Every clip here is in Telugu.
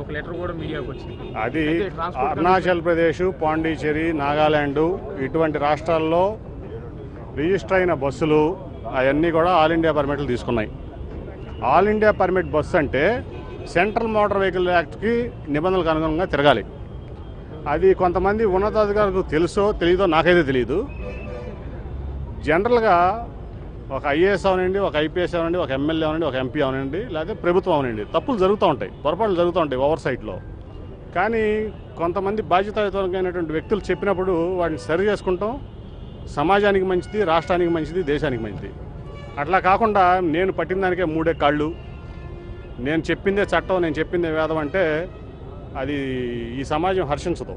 ఒక లెటర్ కూడా మీడియాకు వచ్చింది. అది అరుణాచల్ ప్రదేశ్, పాండిచ్చేరి, నాగాలాండ్ ఇటువంటి రాష్ట్రాల్లో రిజిస్టర్ అయిన బస్సులు అవన్నీ కూడా ఆల్ ఇండియా పర్మిట్లు తీసుకున్నాయి. ఆల్ ఇండియా పర్మిట్ బస్సు అంటే సెంట్రల్ మోటార్ వెహికల్ యాక్ట్కి నిబంధనలకు అనుగుణంగా తిరగాలి. అది కొంతమంది ఉన్నతాధికారులకు తెలుసో తెలియదో నాకైతే తెలియదు. జనరల్గా ఒక ఐఏఎస్ అవనండి, ఒక ఐపీఎస్ అవనండి, ఒక ఎమ్మెల్యే అవనండి, ఒక ఎంపీ అవనండి, లేకపోతే ప్రభుత్వం అవనండి, తప్పులు జరుగుతూ ఉంటాయి, పొరపాట్లు జరుగుతూ ఉంటాయి ఓవర్ సైట్లో. కానీ కొంతమంది బాధ్యతాయుతమైనటువంటి వ్యక్తులు చెప్పినప్పుడు వాటిని సరి చేసుకుంటాం సమాజానికి మంచిది, రాష్ట్రానికి మంచిది, దేశానికి మంచిది. అట్లా కాకుండా నేను పట్టిన దానికే మూడే కాళ్ళు, నేను చెప్పిందే చట్టం, నేను చెప్పిందే వేదం అంటే అది ఈ సమాజం హర్షించదు,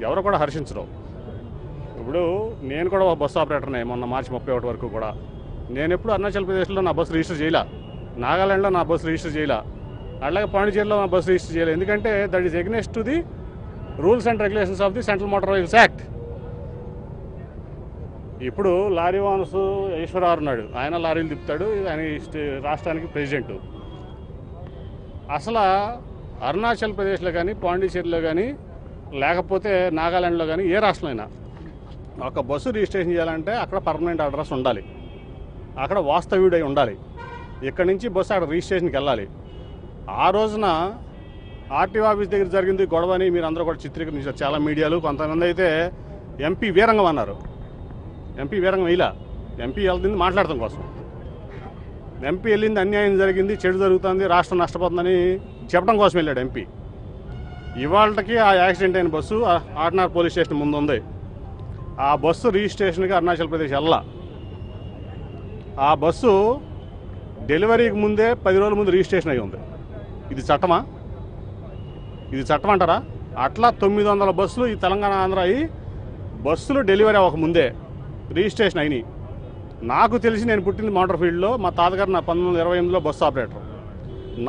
ఎవరు కూడా హర్షించరు. ఇప్పుడు నేను కూడా ఒక బస్సు ఆపరేటర్నే మొన్న మార్చి 31 వరకు కూడా. నేను ఎప్పుడు అరుణాచల్ ప్రదేశ్లో నా బస్సు రిజిస్టర్ చేయలే, నాగాలాండ్లో నా బస్సు రిజిస్టర్ చేయలే, అలాగే పాండిచేరిలో నా బస్సు రిజిస్టర్ చేయలేదు. ఎందుకంటే that is against to the rules and regulations of the central motor vehicles act. ఇప్పుడు లారీ ఓనర్స్ ఈశ్వరరావు ఉన్నాడు, ఆయన లారీలు తిప్పుతాడు, ఆయన రాష్ట్రానికి ప్రెసిడెంట్. అసలు అరుణాచల్ ప్రదేశ్లో కానీ, పాండిచ్చేరిలో కానీ, లేకపోతే నాగాలాండ్లో కానీ ఏ రాష్ట్రంలో అయినా ఒక బస్సు రిజిస్ట్రేషన్ చేయాలంటే అక్కడ పర్మనెంట్ అడ్రస్ ఉండాలి, అక్కడ వాస్తవ్యుడై ఉండాలి. ఇక్కడి నుంచి బస్సు అక్కడ రిజిస్ట్రేషన్కి వెళ్ళాలి. ఆ రోజున ఆర్టీఓ ఆఫీస్ దగ్గర జరిగింది గొడవని మీరు అందరూ కూడా చిత్రీకరించారు చాలా మీడియాలు. కొంతమంది అయితే ఎంపీ వీరంగం అన్నారు. ఎంపీ వీరంగం ఇలా ఎంపీ వెళ్తుంది మాట్లాడటం కోసం. ఎంపీ వెళ్ళింది అన్యాయం జరిగింది, చెడు జరుగుతుంది, రాష్ట్రం నష్టపోతుందని చెప్పడం కోసం వెళ్ళాడు ఎంపీ. ఇవాళకి ఆ యాక్సిడెంట్ అయిన బస్సు ఆర్డినరీ పోలీస్ స్టేషన్ ముందు ఉంది. ఆ బస్సు రిజిస్ట్రేషన్కి అరుణాచల్ ప్రదేశ్ వెళ్ళా. ఆ బస్సు డెలివరీకి ముందే 10 రోజుల ముందు రిజిస్ట్రేషన్ అయి ఉంది. ఇది చట్టమా? ఇది చట్టం అంటారా? అట్లా 900 బస్సులు ఈ తెలంగాణ ఆంధ్ర అయ్యి బస్సులు డెలివరీ అవ్వక ముందే రిజిస్ట్రేషన్ అయినాయి. నాకు తెలిసి నేను పుట్టింది మోటార్ ఫీల్డ్లో, మా తాతగారు నా 1928లో బస్సు ఆపరేటర్.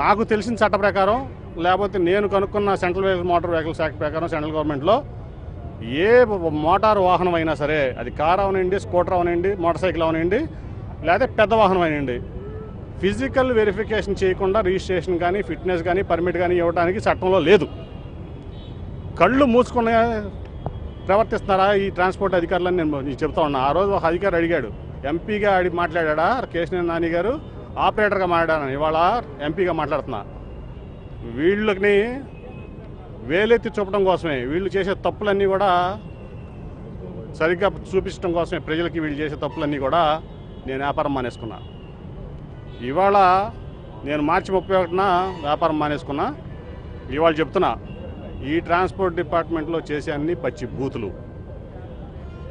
నాకు తెలిసిన చట్ట ప్రకారం లేకపోతే నేను కనుక్కున్న సెంట్రల్ మోటార్ వెహికల్స్ యాక్ట్ ప్రకారం సెంట్రల్ గవర్నమెంట్లో ఏ మోటార్ వాహనం అయినా సరే, అది కార్ అవనండి, స్కూటర్ అవనండి, మోటార్ సైకిల్ అవనండి, లేదా పెద్ద వాహనం అయినండి, ఫిజికల్ వెరిఫికేషన్ చేయకుండా రిజిస్ట్రేషన్ కానీ, ఫిట్నెస్ కానీ, పర్మిట్ కానీ ఇవ్వడానికి చట్టంలో లేదు. కళ్ళు మూసుకునే ప్రవర్తిస్తున్నారా ఈ ట్రాన్స్పోర్ట్ అధికారులని నేను చెప్తా ఉన్నా. ఆ రోజు ఒక అధికారి అడిగాడు, ఎంపీగా మాట్లాడా కేశినేని నాని గారు, ఆపరేటర్గా మాట్లాడాను, ఇవాళ ఎంపీగా మాట్లాడుతున్నా. వీళ్ళని వేలెత్తి చూపడం కోసమే, వీళ్ళు చేసే తప్పులన్నీ కూడా సరిగ్గా చూపించడం కోసమే, ప్రజలకి వీళ్ళు చేసే తప్పులన్నీ కూడా నేను వ్యాపారం మానేసుకున్నా. ఇవాళ నేను మార్చి 31న వ్యాపారం మానేసుకున్నా. ఇవాళ చెప్తున్నా, ఈ ట్రాన్స్పోర్ట్ డిపార్ట్మెంట్లో చేసే అన్ని పచ్చి బూతులు,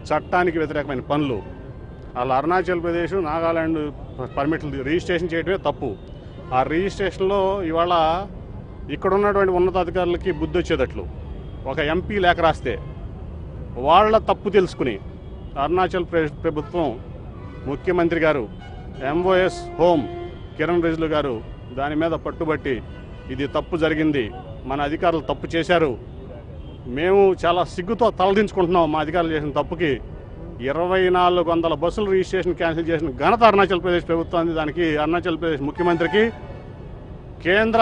చట్టానికి వ్యతిరేకమైన పనులు. వాళ్ళ అరుణాచల్ ప్రదేశ్, నాగాలాండ్ పర్మిట్లు రిజిస్ట్రేషన్ చేయడమే తప్పు. ఆ రిజిస్ట్రేషన్లో ఇవాళ ఇక్కడ ఉన్నటువంటి ఉన్నతాధికారులకి బుద్ధి వచ్చేటట్లు ఒక ఎంపీ లేఖ రాస్తే వాళ్ళ తప్పు తెలుసుకుని అరుణాచల్ ప్రదేశ్ ప్రభుత్వం, ముఖ్యమంత్రి గారు, ఎంఓఎస్ హోమ్ కిరణ్ రిజిజు గారు దాని మీద పట్టుబట్టి ఇది తప్పు జరిగింది, మన అధికారులు తప్పు చేశారు, మేము చాలా సిగ్గుతో తలదించుకుంటున్నాం మా అధికారులు చేసిన తప్పుకి, 2400 బస్సులు రిజిస్ట్రేషన్ క్యాన్సిల్ చేసిన ఘనత అరుణాచల్ ప్రదేశ్ ప్రభుత్వానికి, దానికి అరుణాచల్ ప్రదేశ్ ముఖ్యమంత్రికి, కేంద్ర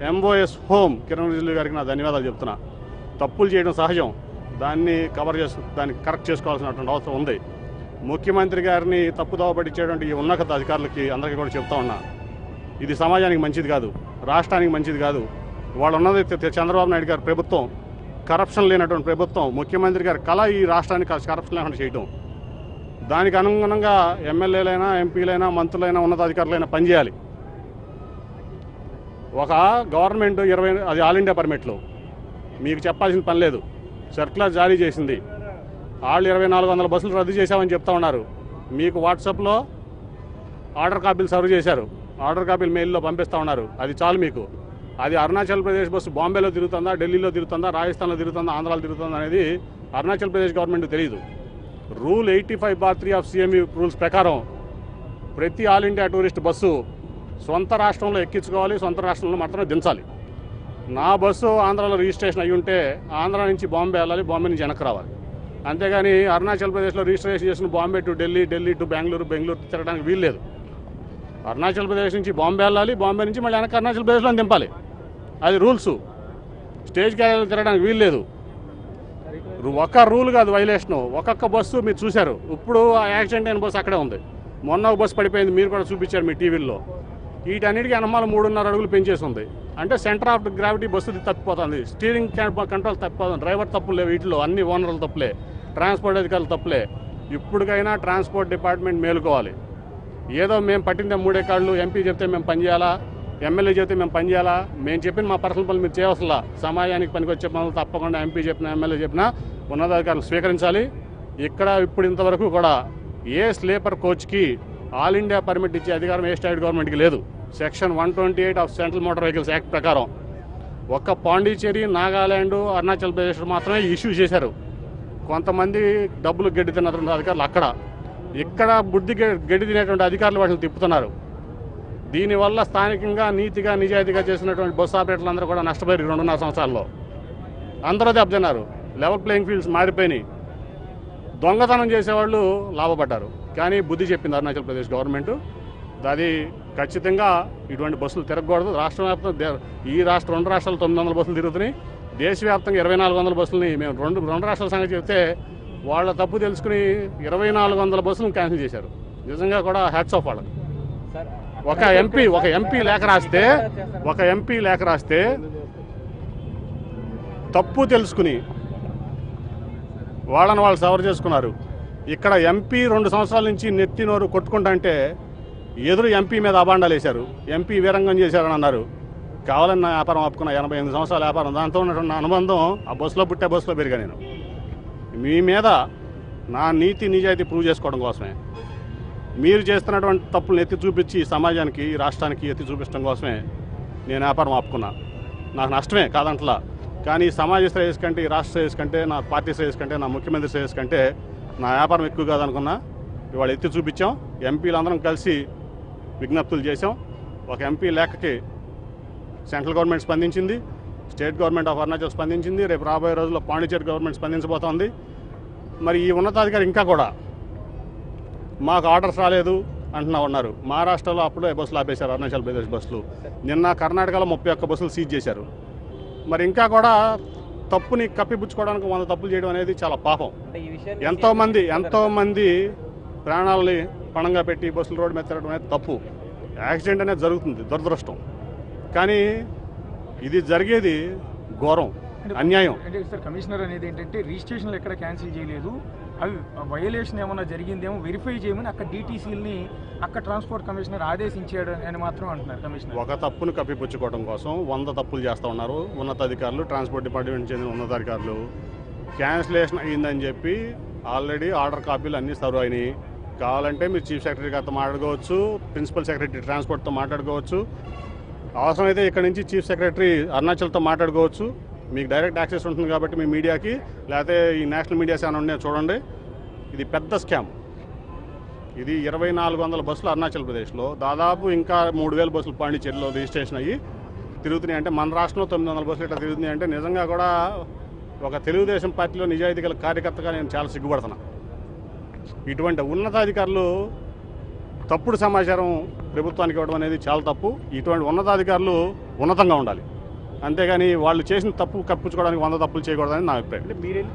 ఎంఓఎస్ హోమ్ కిరణ్ రిజిజు గారికి నా ధన్యవాదాలు చెప్తున్నా. తప్పులు చేయడం సహజం, దాన్ని దాన్ని కరెక్ట్ చేసుకోవాల్సినటువంటి అవసరం ఉంది. ముఖ్యమంత్రి గారిని తప్పుదోవ పట్టించేటువంటి ఈ ఉన్నత అధికారులకి అందరికీ కూడా చెప్తా ఉన్నా, ఇది సమాజానికి మంచిది కాదు, రాష్ట్రానికి మంచిది కాదు. వాళ్ళు ఉన్నది చంద్రబాబు నాయుడు గారి ప్రభుత్వం, కరప్షన్ లేనటువంటి ప్రభుత్వం. ముఖ్యమంత్రి గారి కళ ఈ రాష్ట్రానికి కరప్షన్ లేకుండా చేయడం. దానికి అనుగుణంగా ఎమ్మెల్యేలైనా, ఎంపీలైనా, మంత్రులైనా, ఉన్నతాధికారులైనా పనిచేయాలి. ఒక గవర్నమెంట్ 20 అది ఆల్ ఇండియా పర్మిట్లు మీకు చెప్పాల్సిన పని లేదు, సర్క్యులర్ జారీ చేసింది. వాళ్ళు 2400 బస్సులు రద్దు చేశామని చెప్తా ఉన్నారు. మీకు వాట్సాప్లో ఆర్డర్ కాపీలు సర్వ్ చేశారు, ఆర్డర్ కాపీలు మెయిల్లో పంపిస్తూ ఉన్నారు. అది చాలు మీకు. అది అరుణాచల్ ప్రదేశ్ బస్సు బాంబేలో తిరుగుతుందా, ఢిల్లీలో తిరుగుతుందా, రాజస్థాన్లో తిరుగుతుందా, ఆంధ్రాలో తిరుగుతుందా అనేది అరుణాచల్ ప్రదేశ్ గవర్నమెంట్ తెలియదు. రూల్ 85/3 ఆఫ్ సిఎంఈ రూల్స్ ప్రకారం ప్రతి ఆల్ ఇండియా టూరిస్ట్ బస్సు సొంత రాష్ట్రంలో ఎక్కించుకోవాలి, సొంత రాష్ట్రంలో మాత్రమే దించాలి. నా బస్సు ఆంధ్రాలో రిజిస్ట్రేషన్ అయ్యి ఉంటే ఆంధ్ర నుంచి బాంబే వెళ్ళాలి, బాంబే నుంచి వెనక్కి రావాలి. అంతేగాని అరుణాచల్ ప్రదేశ్లో రిజిస్ట్రేషన్ చేసిన బాంబే టు ఢిల్లీ, ఢిల్లీ టు బెంగళూరు, బెంగళూరు తిరగడానికి వీల్లేదు. అరుణాచల్ ప్రదేశ్ నుంచి బాంబే వెళ్ళాలి, బాంబే నుంచి మళ్ళీ వెనక్కి అరుణాచల్ ప్రదేశ్లో దింపాలి. అది రూల్స్. స్టేజ్ క్యారియర్లు తిరగడానికి వీలు లేదు. ఒక్క రూల్ కాదు వైలేషను. ఒక్కొక్క బస్సు మీరు చూశారు. ఇప్పుడు ఆ యాక్సిడెంట్ అయిన బస్సు అక్కడే ఉంది. మొన్న ఒక బస్సు పడిపోయింది, మీరు కూడా చూపించారు మీ టీవీల్లో. వీటన్నిటికీ అనుమానం 3.5 అడుగులు పెంచేసి ఉంది. అంటే సెంటర్ ఆఫ్ గ్రావిటీ బస్సు తప్పిపోతుంది, స్టీరింగ్ కంట్రోల్ తప్పిపోతుంది, డ్రైవర్ తప్పులే, వీటిలో అన్ని ఓనర్ల తప్పులే, ట్రాన్స్పోర్ట్ అధికారులు తప్పులే. ఇప్పటికైనా ట్రాన్స్పోర్ట్ డిపార్ట్మెంట్ మేలుకోవాలి. ఏదో మేము పట్టిందే 3 కాళ్ళు, ఎంపీ చెప్తే మేము పనిచేయాలా, ఎమ్మెల్యే చెప్తే మేము పనిచేయాలా, మేము చెప్పిన మా పర్సనల్ పనులు మీరు చేయవసలా. సమాజానికి పనికొచ్చే పనులు తప్పకుండా ఎంపీ చెప్పినా ఎమ్మెల్యే చెప్పినా ఉన్నతాధికారులు స్వీకరించాలి. ఇక్కడ ఇప్పుడు ఇంతవరకు కూడా ఏ స్లీపర్ కోచ్కి ఆల్ ఇండియా పర్మిట్ ఇచ్చే అధికారం ఏ స్టేట్ గవర్నమెంట్కి లేదు. Section 128 of central motor vehicles act ప్రకారం ఒక్క పాండిచేరి, నాగాల్యాండ్, అరుణాచల్ ప్రదేశ్ మాత్రమే ఇష్యూ చేశారు. కొంతమంది డబ్బులు గడ్డి తిన్నటువంటి అధికారులు అక్కడ, ఇక్కడ బుద్ధి గడ్డి తినేటువంటి అధికారులు వాటిని తిప్పుతున్నారు. దీనివల్ల స్థానికంగా నీతిగా నిజాయితీగా చేసినటువంటి బస్సు ఆపరేటర్లు అందరూ కూడా నష్టపోయారు. 2.5 సంవత్సరాల్లో అందరూ దెబ్బతిన్నారు. లెవెల్ ప్లేయింగ్ ఫీల్డ్స్ మారిపోయినాయి. దొంగతనం చేసేవాళ్ళు లాభపడ్డారు. కానీ బుద్ధి చెప్పింది అరుణాచల్ ప్రదేశ్ గవర్నమెంట్. అది ఖచ్చితంగా ఇటువంటి బస్సులు తిరగకూడదు. రాష్ట్ర వ్యాప్తంగా ఈ రాష్ట్రం 2 రాష్ట్రాలు 900 బస్సులు తిరుగుతున్నాయి. దేశవ్యాప్తంగా 2400 బస్సులని మేము రెండు రాష్ట్రాల సంగతి చెప్తే వాళ్ళ తప్పు తెలుసుకుని 2400 బస్సులను క్యాన్సిల్ చేశారు. నిజంగా కూడా హ్యాట్స్ ఆఫ్ వాళ్ళకి. ఒక ఎంపీ లేఖ రాస్తే తప్పు తెలుసుకుని వాళ్ళని వాళ్ళు సవర్ చేసుకున్నారు. ఇక్కడ ఎంపీ 2 సంవత్సరాల నుంచి నెత్తి నోరు కొట్టుకుంటే ఎదురు ఎంపీ మీద అబాండాలు వేశారు. ఎంపీ వీరంగం చేశారని అన్నారు. కావాలని నా వ్యాపారం ఆపుకున్న 88 సంవత్సరాల వ్యాపారం, దాంతో ఉన్నటువంటి అనుబంధం ఆ బస్సులో పుట్టే బస్సులో పెరిగా నేను. మీ మీద నా నీతి నిజాయితీ ప్రూవ్ చేసుకోవడం కోసమే, మీరు చేస్తున్నటువంటి తప్పులను ఎత్తి చూపించి సమాజానికి, ఈ రాష్ట్రానికి ఎత్తి చూపించడం కోసమే నేను వ్యాపారం ఆపుకున్నా. నాకు నష్టమే కాదంటలా. కానీ సమాజ శ్రేయస్ కంటే, ఈ రాష్ట్ర శ్రేయస్ కంటే, నా పార్టీ శ్రేయస్ కంటే, నా ముఖ్యమంత్రి శ్రేయస్ కంటే నా వ్యాపారం ఎక్కువ కాదనుకున్నా. ఇవాళ ఎత్తి చూపించాం. ఎంపీలందరం కలిసి విజ్ఞప్తులు చేసాం. ఒక ఎంపీ లేఖకి సెంట్రల్ గవర్నమెంట్ స్పందించింది, స్టేట్ గవర్నమెంట్ ఆఫ్ అరుణాచల్ స్పందించింది, రేపు రాబోయే రోజుల్లో పాండిచేరి గవర్నమెంట్ స్పందించబోతోంది. మరి ఈ ఉన్నతాధికారి ఇంకా కూడా మాకు ఆర్డర్స్ రాలేదు అంటున్నా ఉన్నారు. మహారాష్ట్రలో అప్పుడే బస్సులు ఆపేశారు, అరుణాచల్ ప్రదేశ్ బస్సులు. నిన్న కర్ణాటకలో 31 బస్సులు సీజ్ చేశారు. మరి ఇంకా కూడా తప్పుని కప్పిపుచ్చుకోవడానికి 100 తప్పులు చేయడం అనేది చాలా పాపం. ఎంతోమంది ప్రాణాలని పణంగా పెట్టి బస్సులు రోడ్డు మీద తిరగడం అనేది తప్పు. యాక్సిడెంట్ అనేది జరుగుతుంది, దురదృష్టం. కానీ ఇది జరిగేది ఘోరం, అన్యాయం. అంటే సార్ కమిషనర్ అనేది ఏంటంటే రిజిస్ట్రేషన్లు ఎక్కడ క్యాన్సిల్ చేయలేదు, అవి వయలేషన్ ఏమైనా జరిగిందేమో వెరిఫై చేయమని అక్కడ డీటీసీలని అక్కడ ట్రాన్స్పోర్ట్ కమిషనర్ ఆదేశించాడు అని మాత్రం అంటున్నారు కమిషనర్. ఒక తప్పును కప్పిపుచ్చుకోవడం కోసం 100 తప్పులు చేస్తూ ఉన్నారు ఉన్నతాధికారులు, ట్రాన్స్పోర్ట్ డిపార్ట్మెంట్ చెందిన ఉన్నతాధికారులు. క్యాన్సిలేషన్ అయ్యిందని చెప్పి ఆల్రెడీ ఆర్డర్ కాపీలు అన్నీ సర్వ్ అయినాయి. కావాలంటే మీరు చీఫ్ సెక్రటరీ గారితో మాట్లాడుకోవచ్చు, ప్రిన్సిపల్ సెక్రటరీ ట్రాన్స్పోర్ట్తో మాట్లాడుకోవచ్చు, అవసరమైతే ఇక్కడ నుంచి చీఫ్ సెక్రటరీ అరుణాచల్తో మాట్లాడుకోవచ్చు. మీకు డైరెక్ట్ యాక్సెస్ ఉంటుంది కాబట్టి మీ మీడియాకి, లేకపోతే ఈ నేషనల్ మీడియాస్ ఏమైనా ఉన్నాయి చూడండి. ఇది పెద్ద స్కామ్. ఇది 2400 బస్సులు అరుణాచల్ ప్రదేశ్లో, దాదాపు ఇంకా 3000 బస్సులు పాండిచేరిలో రిజిస్ట్రేషన్ అయ్యి తిరుగుతున్నాయి. అంటే మన రాష్ట్రంలో 900 బస్సులు ఇట్లా తిరుగుతున్నాయి అంటే నిజంగా కూడా ఒక తెలుగుదేశం పార్టీలో నిజాయితీ గల కార్యకర్తగా నేను చాలా సిగ్గుపడుతున్నా. ఇటువంటి ఉన్నతాధికారులు తప్పుడు సమాచారం ప్రభుత్వానికి ఇవ్వడం అనేది చాలా తప్పు. ఇటువంటి ఉన్నతాధికారులు ఉన్నతంగా ఉండాలి, అంతేగాని వాళ్ళు చేసిన తప్పు కప్పించుకోవడానికి 100 తప్పులు చేయకూడదని నా అభిప్రాయం.